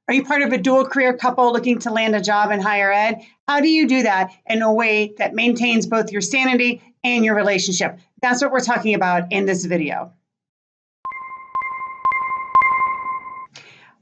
Are you part of a dual career couple looking to land a job in higher ed? How do you do that in a way that maintains both your sanity and your relationship? That's what we're talking about in this video.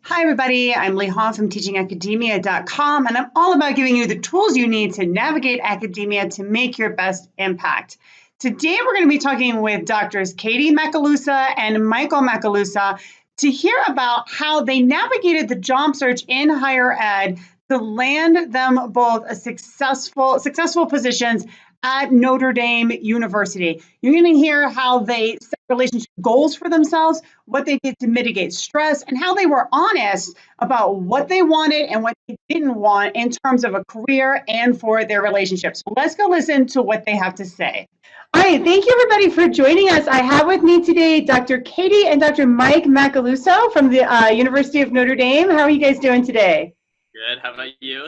Hi, everybody. I'm Leigh from teachingacademia.com, and I'm all about giving you the tools you need to navigate academia to make your best impact. Today, we're going to be talking with Doctors Katie Macalusa and Michael Macalusa to hear about how they navigated the job search in higher ed to land them both a successful positions at Notre Dame University. You're going to hear how they set relationship goals for themselves, what they did to mitigate stress, and how they were honest about what they wanted and what they didn't want in terms of a career and for their relationships. So let's go listen to what they have to say. All right, thank you everybody for joining us. I have with me today Dr. Katie and Dr. Mike Macaluso from the University of Notre Dame. How are you guys doing today? Good, how about you?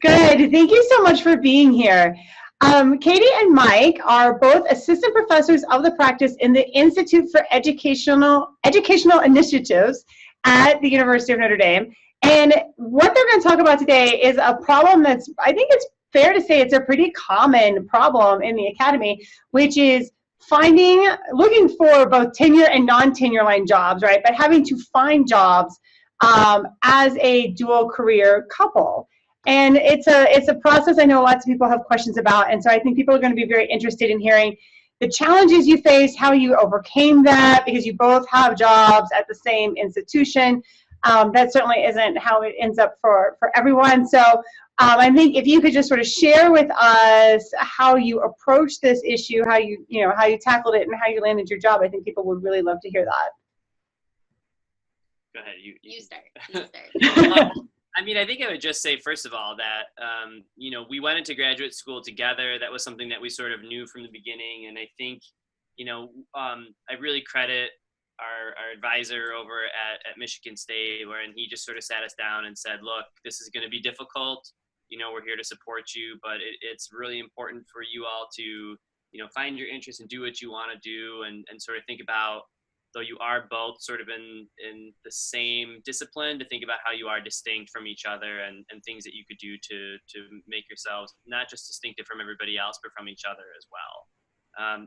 Good, thank you so much for being here. Katie and Mike are both assistant professors of the practice in the Institute for Educational Initiatives at the University of Notre Dame. And what they're going to talk about today is a problem that's, I think it's fair to say it's a pretty common problem in the academy, which is looking for both tenure and non-tenure line jobs, right? But having to find jobs as a dual career couple. And it's a process I know lots of people have questions about, and so I think people are going to be very interested in hearing the challenges you faced, how you overcame that, because you both have jobs at the same institution. That certainly isn't how it ends up for everyone. So I think if you could just sort of share with us how you approached this issue, how you tackled it, and how you landed your job, I think people would really love to hear that. Go ahead, you start. I mean, I think I would just say, first of all, that, we went into graduate school together. That was something that we sort of knew from the beginning. And I think, I really credit our advisor over at Michigan State, wherein he just sort of sat us down and said, look, this is going to be difficult. We're here to support you, but it's really important for you all to, find your interest and do what you want to do and sort of think about, though you are both sort of in the same discipline, to think about how you are distinct from each other and things that you could do to make yourselves not just distinctive from everybody else, but from each other as well.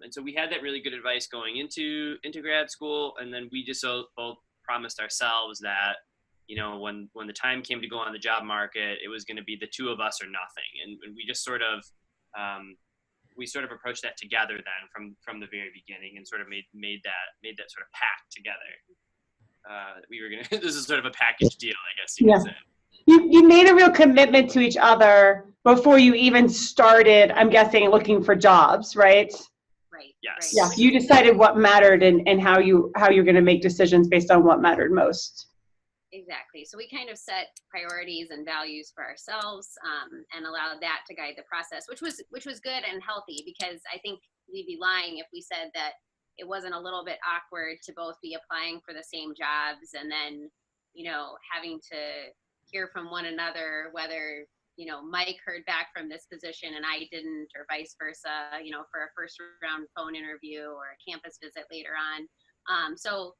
And so we had that really good advice going into grad school. And then we just both promised ourselves that, when the time came to go on the job market, it was going to be the two of us or nothing. And we just sort of, approached that together then from the very beginning, and sort of made that sort of pact together. We were gonna. This is sort of a package deal, I guess you could say. You made a real commitment to each other before you even started, I'm guessing, looking for jobs, right? Right. Yes. Yeah. You decided what mattered and how you're going to make decisions based on what mattered most. Exactly. So we kind of set priorities and values for ourselves, and allowed that to guide the process, which was good and healthy, because I think we'd be lying if we said that it wasn't a little bit awkward to both be applying for the same jobs and then, having to hear from one another whether, Mike heard back from this position and I didn't, or vice versa, for a first round phone interview or a campus visit later on. So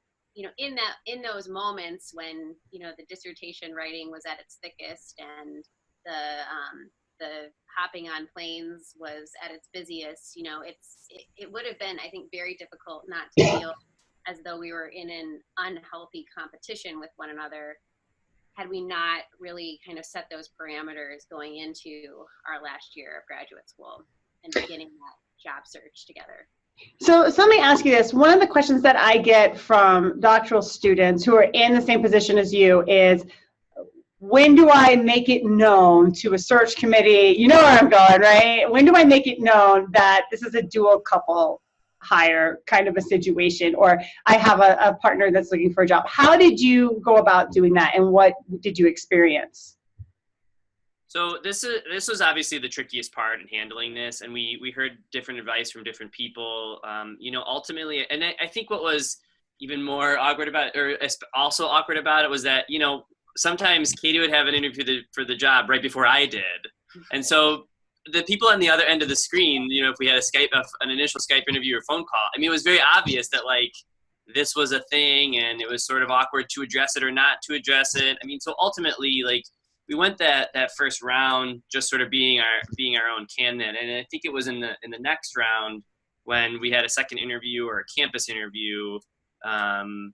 in those moments when, the dissertation writing was at its thickest and the hopping on planes was at its busiest, it would have been, I think, very difficult not to feel as though we were in an unhealthy competition with one another had we not really kind of set those parameters going into our last year of graduate school and beginning that job search together. So let me ask you this. One of the questions that I get from doctoral students who are in the same position as you is, when do I make it known to a search committee? You know where I'm going, right? When do I make it known that this is a dual couple hire kind of a situation, or I have a partner that's looking for a job? How did you go about doing that, and what did you experience? So this was obviously the trickiest part in handling this, and we heard different advice from different people. Ultimately, and I think what was even more awkward about it, or also awkward about it, was that sometimes Katie would have an interview for the job right before I did, and so the people on the other end of the screen, if we had an initial Skype interview or phone call, I mean, it was very obvious that this was a thing and it was sort of awkward to address it or not to address it. I mean, so ultimately, like, we went that first round just sort of being our own candidate. And I think it was in the next round when we had a second interview or a campus interview, and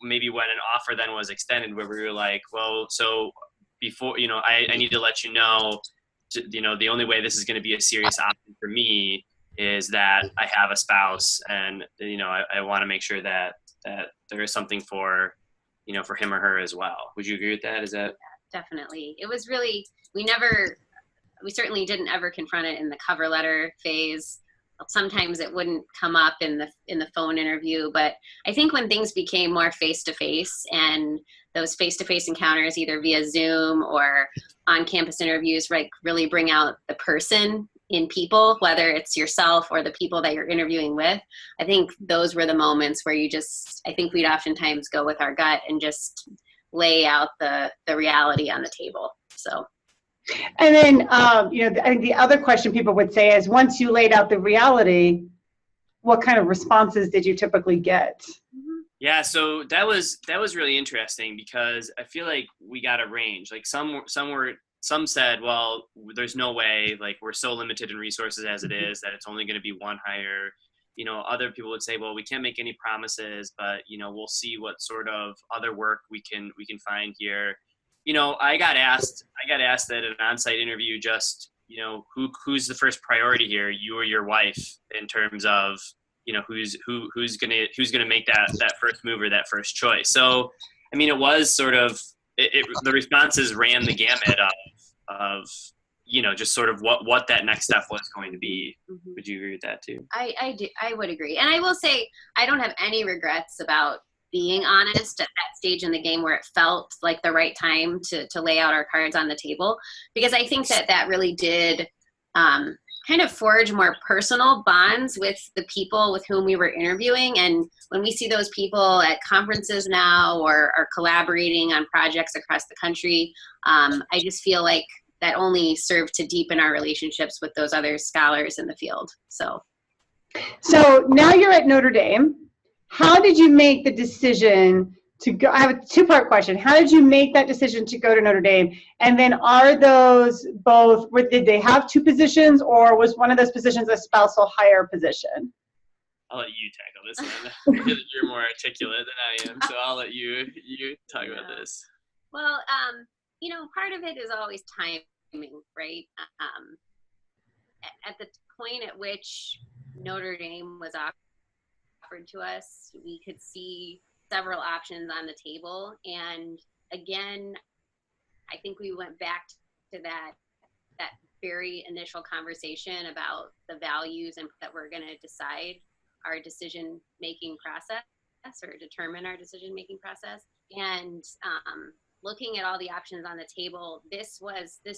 maybe when an offer then was extended, where we were like, well, so before, I need to let you know, the only way this is going to be a serious option for me is that I have a spouse, and I want to make sure that there is something for him or her as well. Would you agree with that? Is that? Yeah, definitely. It was really, we certainly didn't ever confront it in the cover letter phase. Sometimes it wouldn't come up in the phone interview, but I think when things became more face-to-face, and those face-to-face encounters either via Zoom or on-campus interviews, like, really bring out the person in people, whether it's yourself or the people that you're interviewing with. I think those were the moments where I think we'd oftentimes go with our gut and just lay out the reality on the table. So. And then, I think the other question people would say is, once you laid out the reality, what kind of responses did you typically get? Yeah, so that was really interesting, because I feel like we got a range. Like some said, well, there's no way, like, we're so limited in resources as it is that it's only going to be one hire. Other people would say, well, we can't make any promises, but we'll see what sort of other work we can find here. I got asked at an on-site interview, just, who's the first priority here, you or your wife, in terms of, who's gonna make that first move or that first choice. So, I mean, it was sort of, the responses ran the gamut of just sort of what that next step was going to be. Mm-hmm. Would you agree with that too? I do. I would agree. And I will say, I don't have any regrets about being honest at that stage in the game where it felt like the right time to lay out our cards on the table, because I think that really did kind of forge more personal bonds with the people with whom we were interviewing. And when we see those people at conferences now or are collaborating on projects across the country, I just feel like that only served to deepen our relationships with those other scholars in the field. So now you're at Notre Dame. How did you make the decision to go? I have a two-part question. How did you make that decision to go to Notre Dame? And then are those both, did they have two positions, or was one of those positions a spousal hire position? I'll let you tackle this one. I feel that you're more articulate than I am, so I'll let you talk about this. Well, part of it is always timing, right? At the point at which Notre Dame was offered to us, we could see several options on the table. And again, I think we went back to that very initial conversation about the values and that we're going to decide our decision-making process, or determine our decision-making process. And looking at all the options on the table, this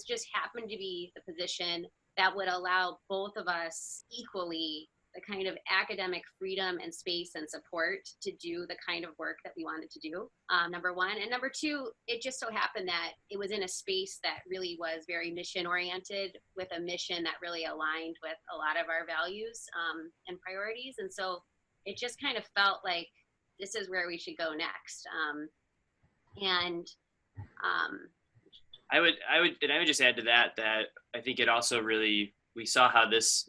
just happened to be the position that would allow both of us equally the kind of academic freedom and space and support to do the kind of work that we wanted to do, number one. And number two, it just so happened that it was in a space that really was very mission oriented, with a mission that really aligned with a lot of our values and priorities. And so it just kind of felt like this is where we should go next. I would just add to that I think it also really, we saw how this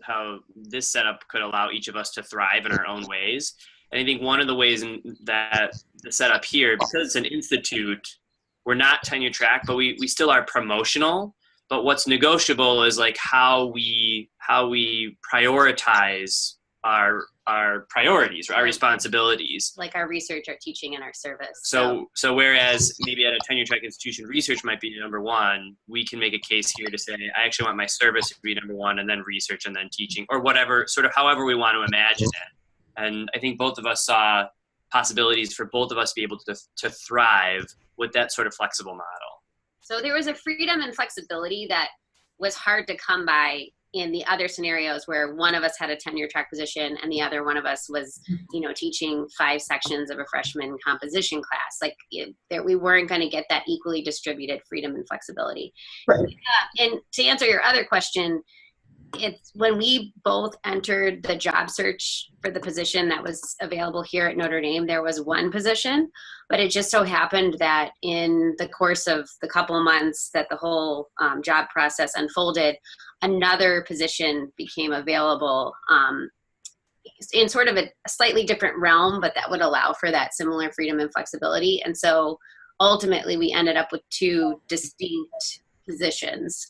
setup could allow each of us to thrive in our own ways. And I think one of the ways that the setup here, because it's an institute, we're not tenure track, but we still are promotional. But what's negotiable is like how we prioritize our priorities, or our responsibilities. Like our research, our teaching, and our service. So whereas maybe at a tenure track institution, research might be number one, we can make a case here to say, I actually want my service to be number one, and then research, and then teaching, or whatever, sort of however we want to imagine it. And I think both of us saw possibilities for both of us to be able to thrive with that sort of flexible model. So there was a freedom and flexibility that was hard to come by in the other scenarios where one of us had a tenure track position and the other one of us was, teaching 5 sections of a freshman composition class. Like, we weren't going to get that equally distributed freedom and flexibility. Right. And to answer your other question, it's when we both entered the job search for the position that was available here at Notre Dame, there was one position, but it just so happened that in the course of the couple of months that the whole job process unfolded, another position became available in sort of a slightly different realm, but that would allow for that similar freedom and flexibility. And so ultimately we ended up with two distinct positions,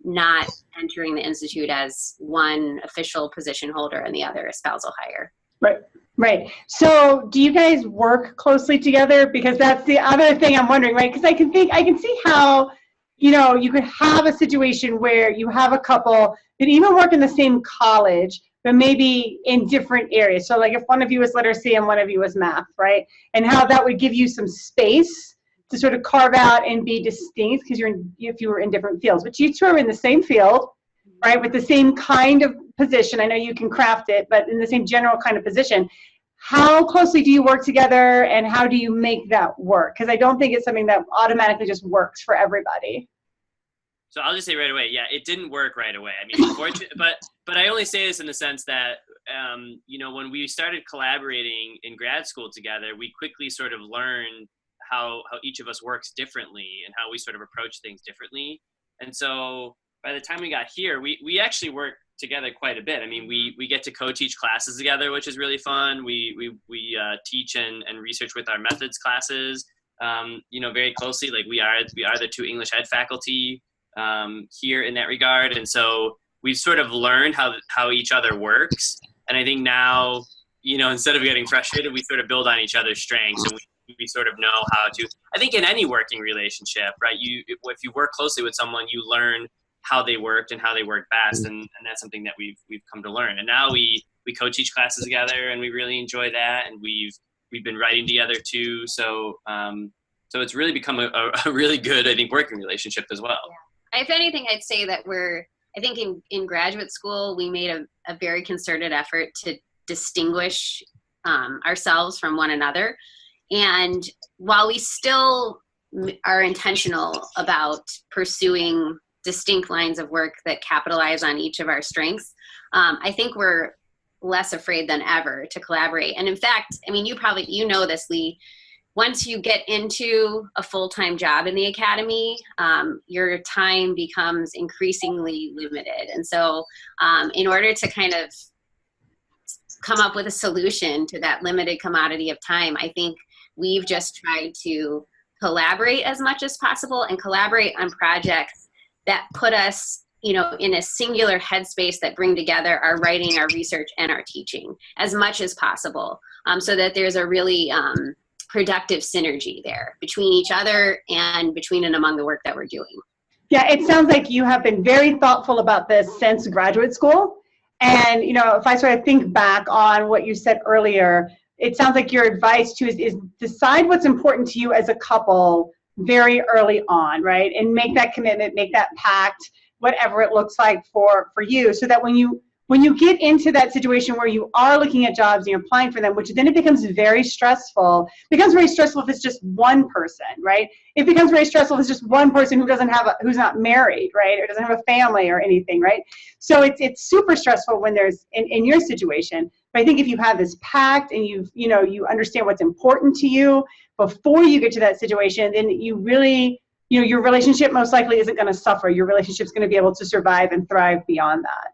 not entering the institute as one official position holder and the other a spousal hire. Right, right. So do you guys work closely together? Because that's the other thing I'm wondering, right? Because I can see how, you could have a situation where you have a couple that even work in the same college, but maybe in different areas. So like if one of you is literacy and one of you is math, right? And how that would give you some space to sort of carve out and be distinct, because if you were in different fields, but you two are in the same field, right, with the same kind of position. I know you can craft it, but in the same general kind of position. How closely do you work together, and how do you make that work? Because I don't think it's something that automatically just works for everybody. So I'll just say right away, yeah, it didn't work right away. I mean, but I only say this in the sense that, when we started collaborating in grad school together, we quickly sort of learned how each of us works differently and how we sort of approach things differently. And so by the time we got here, we actually work together quite a bit. I mean, we get to co-teach classes together, which is really fun. We teach and research with our methods classes, very closely. Like we are the two English ed faculty here in that regard. And so we've sort of learned how each other works. And I think now, instead of getting frustrated, we sort of build on each other's strengths, and we sort of know how to. I think in any working relationship, right? If you work closely with someone, you learn how they worked and how they work best, and that's something that we've come to learn. And now we co-teach classes together, and we really enjoy that. And we've been writing together too. So it's really become a really good, I think, working relationship as well. Yeah. If anything, I'd say that I think in graduate school, we made a very concerted effort to distinguish ourselves from one another. And while we still are intentional about pursuing distinct lines of work that capitalize on each of our strengths, I think we're less afraid than ever to collaborate. And in fact, I mean, you know this, Leigh, once you get into a full-time job in the academy, your time becomes increasingly limited. And so in order to kind of come up with a solution to that limited commodity of time, I think we've just tried to collaborate as much as possible and collaborate on projects that put us, in a singular headspace that bring together our writing, our research, and our teaching as much as possible, so that there's a really productive synergy there between each other and between and among the work that we're doing. Yeah, it sounds like you have been very thoughtful about this since graduate school. And, if I sort of think back on what you said earlier, it sounds like your advice too is decide what's important to you as a couple very early on, right? And make that commitment, make that pact, whatever it looks like for you, so that when you get into that situation where you are looking at jobs and you're applying for them, which then it becomes very stressful. It becomes very stressful if it's just one person, right? It becomes very stressful if it's just one person who's not married, right? Or doesn't have a family or anything, right? So it's super stressful when there's in your situation. But I think if you have this pact and you understand what's important to you before you get to that situation, then you really, your relationship most likely isn't going to suffer. Your relationship's going to be able to survive and thrive beyond that.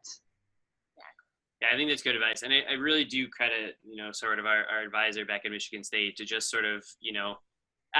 Yeah, I think that's good advice. And I really do credit, sort of our advisor back at Michigan State to just sort of,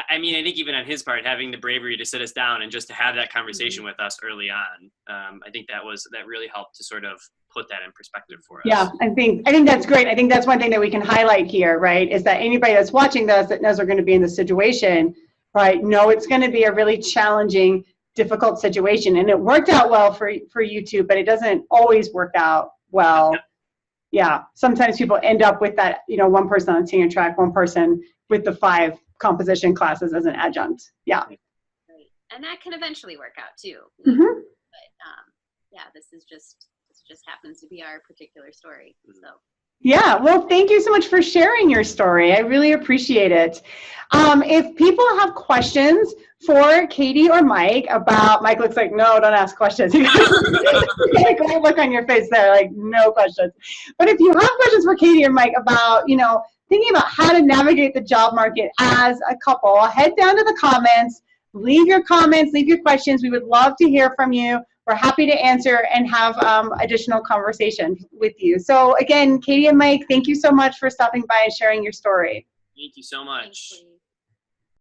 I mean, I think even on his part, having the bravery to sit us down and just to have that conversation with us early on, I think that really helped to sort of put that in perspective for us. Yeah, I think that's great. I think that's one thing that we can highlight here, right, is that anybody that's watching this that knows they're going to be in this situation, right, know it's going to be a really challenging, difficult situation. And it worked out well for you two, but it doesn't always work out well. Yeah, sometimes people end up with that, one person on tenure track, one person with the 5 composition classes as an adjunct. Yeah. Right. And that can eventually work out too. Mm-hmm. But this just happens to be our particular story. So Yeah, well, thank you so much for sharing your story. I really appreciate it. If people have questions for Katie or Mike about, Mike looks like, no, don't ask questions. You got a great look on your face there, like, no questions. But if you have questions for Katie or Mike about, thinking about how to navigate the job market as a couple, head down to the comments, leave your comments, leave your questions. We would love to hear from you. We're happy to answer and have additional conversation with you. So again, Katie and Mike, thank you so much for stopping by and sharing your story. Thank you so much.